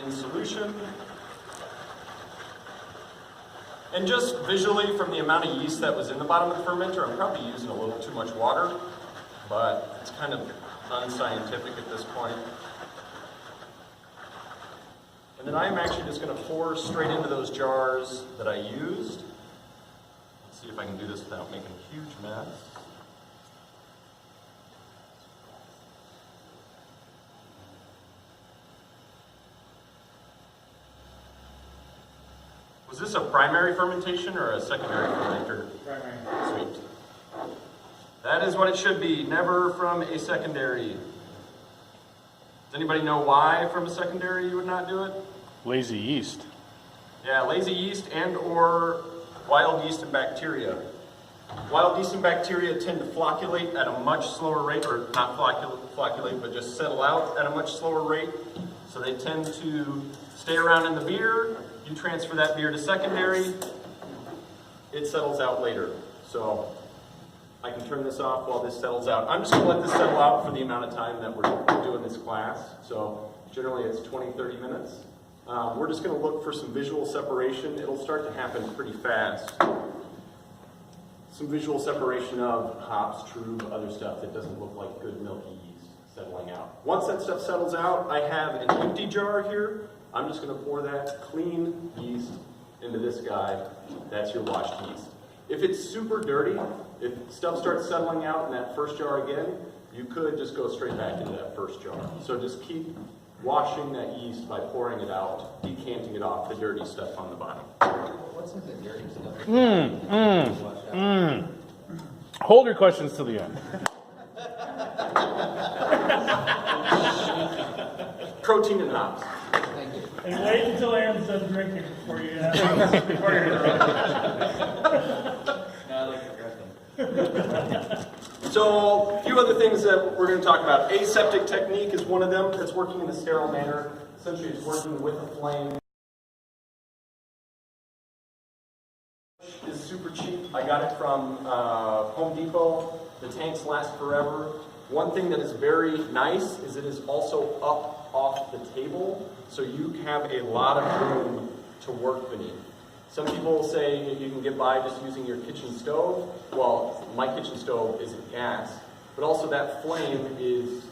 in solution. And just visually, from the amount of yeast that was in the bottom of the fermenter, I'm probably using a little too much water, but it's kind of unscientific at this point. And then I'm actually just going to pour straight into those jars that I used. Let's see if I can do this without making a huge mess. Was this a primary fermentation or a secondary fermenter? Primary. Sweet. That is what it should be, never from a secondary. Does anybody know why from a secondary you would not do it? Lazy yeast. Yeah, lazy yeast and or wild yeast and bacteria. Wild yeast and bacteria tend to flocculate at a much slower rate, or not flocculate, but just settle out at a much slower rate. So they tend to stay around in the beer. You transfer that beer to secondary, it settles out later. So I can turn this off while this settles out. I'm just going to let this settle out for the amount of time that we're doing this class. So generally it's 20, 30 minutes. We're just going to look for some visual separation. It'll start to happen pretty fast. Some visual separation of hops, trub, other stuff that doesn't look like good milky yeast settling out. Once that stuff settles out, I have an empty jar here. I'm just going to pour that clean yeast into this guy. That's your washed yeast. If it's super dirty, if stuff starts settling out in that first jar again, you could just go straight back into that first jar. So just keep washing that yeast by pouring it out, decanting it off, the dirty stuff on the bottom. What's in the dirty stuff? Hold your questions to the end. Protein and hops. Thank you. And wait until Aaron's done drinking before you ask. So, a few other things that we're going to talk about. Aseptic technique is one of them. It's working in a sterile manner. Essentially, it's working with a flame. Is super cheap. I got it from Home Depot. The tanks last forever. One thing that is very nice is it is also up off the table, so you have a lot of room to work beneath. Some people say you can get by just using your kitchen stove. Well, my kitchen stove isn't gas, but also that flame is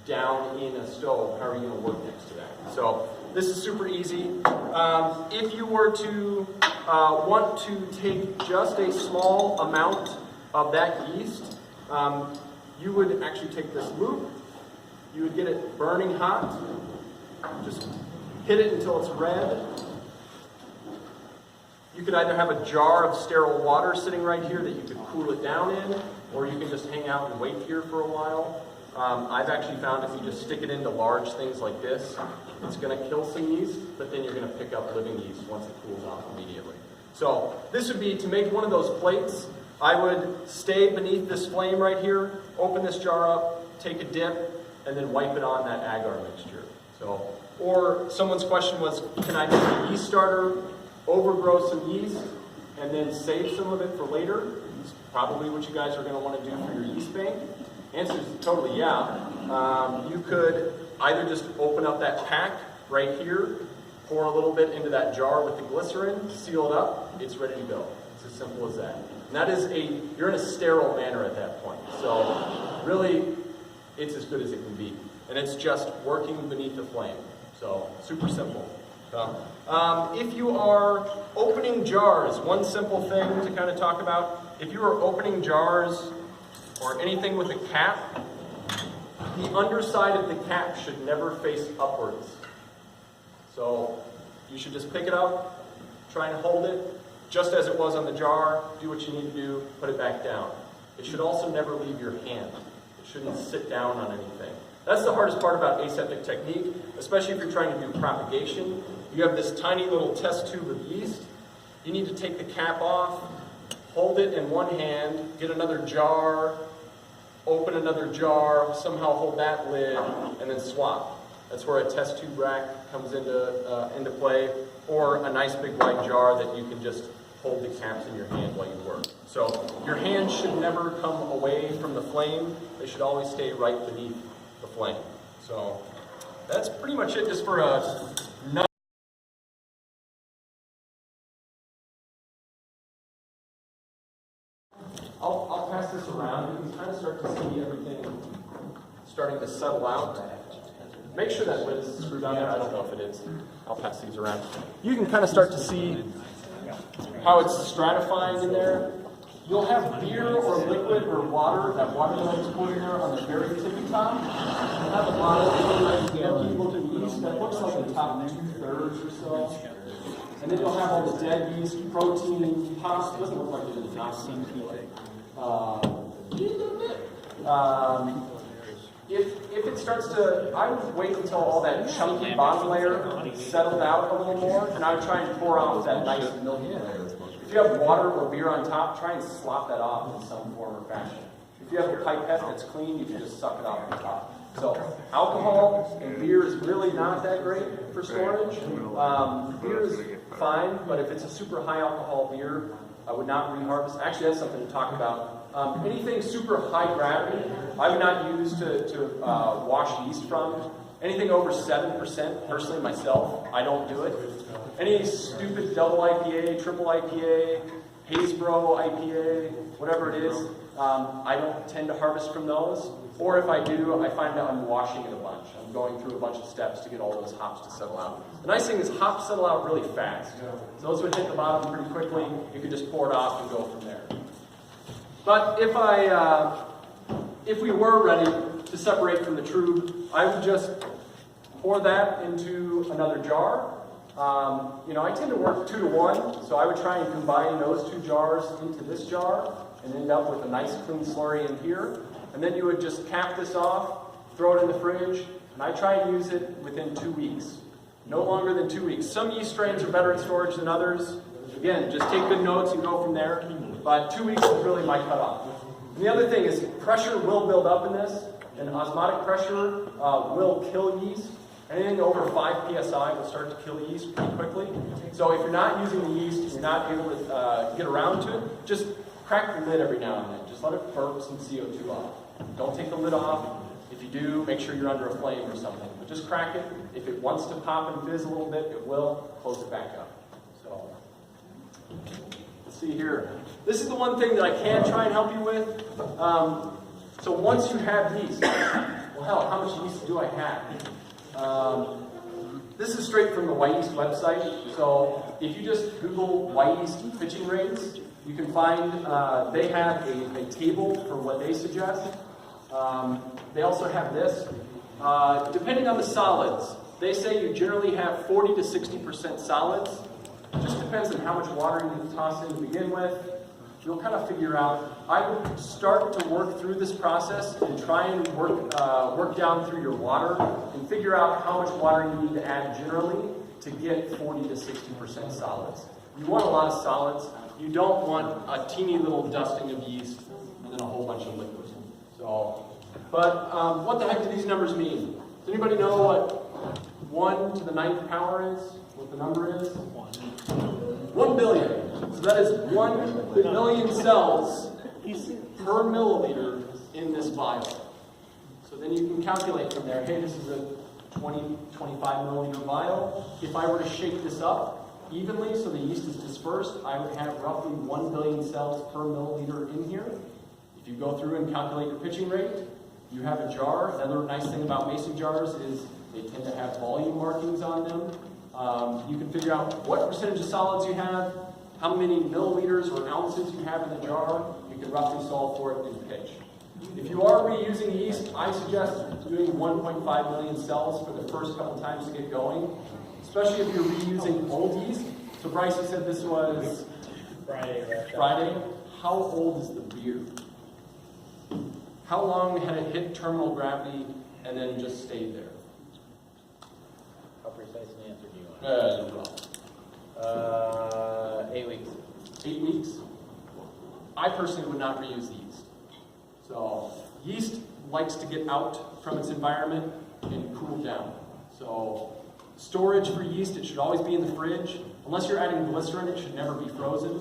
down in a stove. How are you going to work next to that? So this is super easy. If you were to want to take just a small amount of that yeast, you would actually take this loop, you would get it burning hot, just hit it until it's red. You could either have a jar of sterile water sitting right here that you could cool it down in, or you can just hang out and wait here for a while. I've actually found if you just stick it into large things like this, it's going to kill some yeast, but then you're going to pick up living yeast once it cools off immediately. So this would be to make one of those plates. I would stay beneath this flame right here, open this jar up, take a dip, and then wipe it on that agar mixture. So, or someone's question was, can I make a yeast starter, overgrow some yeast, and then save some of it for later? It's probably what you guys are going to want to do for your yeast bank. Answer is totally yeah. You could either just open up that pack right here, pour a little bit into that jar with the glycerin, seal it up, it's ready to go. It's as simple as that. And that is you're in a sterile manner at that point. So really, it's as good as it can be. And it's just working beneath the flame. So super simple. So, if you are opening jars, one simple thing to kind of talk about, if you are opening jars or anything with a cap, the underside of the cap should never face upwards. So you should just pick it up, try and hold it just as it was on the jar, do what you need to do, put it back down. It should also never leave your hand. It shouldn't sit down on anything. That's the hardest part about aseptic technique, especially if you're trying to do propagation. You have this tiny little test tube of yeast. You need to take the cap off, hold it in one hand, get another jar, open another jar, somehow hold that lid, and then swap. That's where a test tube rack comes into play, or a nice big white jar that you can just hold the caps in your hand while you work. So your hands should never come away from the flame. They should always stay right beneath the flame. So that's pretty much it just for a starting to settle out. Make sure that lid is screwed on there. I don't know if it is. I'll pass these around. You can kind of start to see how it's stratifying in there. You'll have beer or liquid or water, that water that I was putting there on the very tippy top. You'll have a lot of empty looking yeast that looks like the top 2/3 or so. And then you'll have all the dead yeast, protein, pus. Doesn't look like it is not if it starts to, I would wait until all that chunky bottom layer settled out a little more, and I would try and pour off that nice milky layer. If you have water or beer on top, try and slop that off in some form or fashion. If you have a pipette that's clean, you can just suck it off the top. So alcohol and beer is really not that great for storage. Beer is fine, but if it's a super high alcohol beer, I would not reharvest. Actually, that's something to talk about. Anything super high gravity, I would not use to wash yeast from. Anything over 7%, personally myself, I don't do it. Any stupid double IPA, triple IPA, Haysbro IPA, whatever it is, I don't tend to harvest from those. Or if I do, I find that I'm washing it a bunch. I'm going through a bunch of steps to get all those hops to settle out. The nice thing is hops settle out really fast. So those would hit the bottom pretty quickly. You could just pour it off and go from there. But if we were ready to separate from the trub, I would just pour that into another jar. I tend to work 2 to 1, so I would try and combine those 2 jars into this jar and end up with a nice clean slurry in here. And then you would just cap this off, throw it in the fridge, and I try and use it within 2 weeks. No longer than 2 weeks. Some yeast strains are better at storage than others. Again, just take good notes and go from there. But 2 weeks is really my cutoff. And the other thing is pressure will build up in this, and osmotic pressure will kill yeast. Anything over 5 psi will start to kill yeast pretty quickly. So if you're not using the yeast and you're not able to get around to it, just crack the lid every now and then. Just let it burp some CO2 off. Don't take the lid off. If you do, make sure you're under a flame or something. But just crack it. If it wants to pop and fizz a little bit, it will. Close it back up. So, let's see here. This is the one thing that I can try and help you with. So once you have yeast, well hell, how much yeast do I have? This is straight from the Yeast website. So if you just Google Yeast pitching rates, you can find they have a table for what they suggest. They also have this. Depending on the solids, they say you generally have 40 to 60% solids. It just depends on how much water you toss in to begin with. You'll kind of figure out. I would start to work through this process and try and work down through your water and figure out how much water you need to add generally to get 40 to 60% solids. You want a lot of solids. You don't want a teeny little dusting of yeast and then a whole bunch of liquid. So, but what the heck do these numbers mean? Does anybody know what 1 to the 9th power is? What the number is? 1 billion. So that is 1 billion cells per milliliter in this vial. So then you can calculate from there, hey, this is a 20, 25 milliliter vial. If I were to shake this up evenly so the yeast is dispersed, I would have roughly 1 billion cells per milliliter in here. If you go through and calculate your pitching rate, you have a jar. Another nice thing about mason jars is they tend to have volume markings on them. You can figure out what percentage of solids you have, how many milliliters or ounces you have in the jar. You can roughly solve for it in pitch. If you are reusing yeast, I suggest doing 1.5 million cells for the first couple times to get going, especially if you're reusing old yeast. So Bryce, you said this was Friday. How old is the beer? How long had it hit terminal gravity and then just stayed there? How precise an answer do you want? 8 weeks. 8 weeks? I personally would not reuse the yeast. So yeast likes to get out from its environment and cool down. So storage for yeast, it should always be in the fridge. Unless you're adding glycerin, it should never be frozen.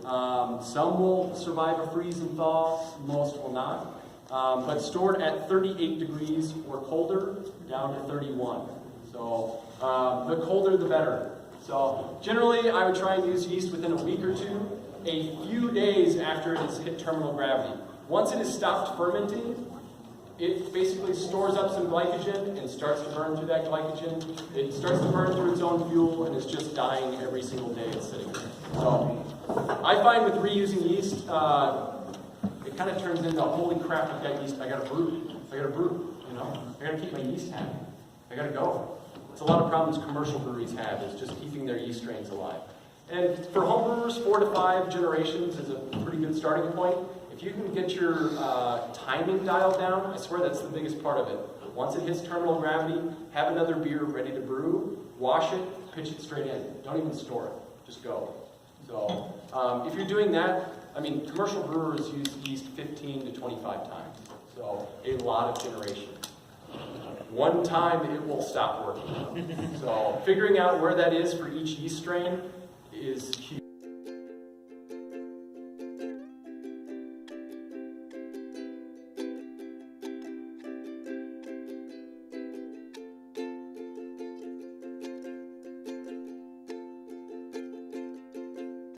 Some will survive a freeze and thaw, most will not. But stored at 38 degrees or colder, down to 31. So the colder the better. So generally I would try and use yeast within a week or two, a few days after it has hit terminal gravity. Once it has stopped fermenting, it basically stores up some glycogen and starts to burn through that glycogen. It starts to burn through its own fuel and is just dying every single day it's sitting there. So I find with reusing yeast, it kind of turns into, holy crap, I've got yeast, I gotta brew, you know? I gotta keep my yeast happy. I gotta go. It's a lot of problems commercial breweries have, is just keeping their yeast strains alive. And for home brewers, 4 to 5 generations is a pretty good starting point. If you can get your timing dialed down, I swear that's the biggest part of it. Once it hits terminal gravity, have another beer ready to brew, wash it, pitch it straight in. Don't even store it, just go. So if you're doing that, I mean, commercial brewers use yeast 15 to 25 times. So a lot of generation. One time it will stop working. So figuring out where that is for each yeast strain is huge.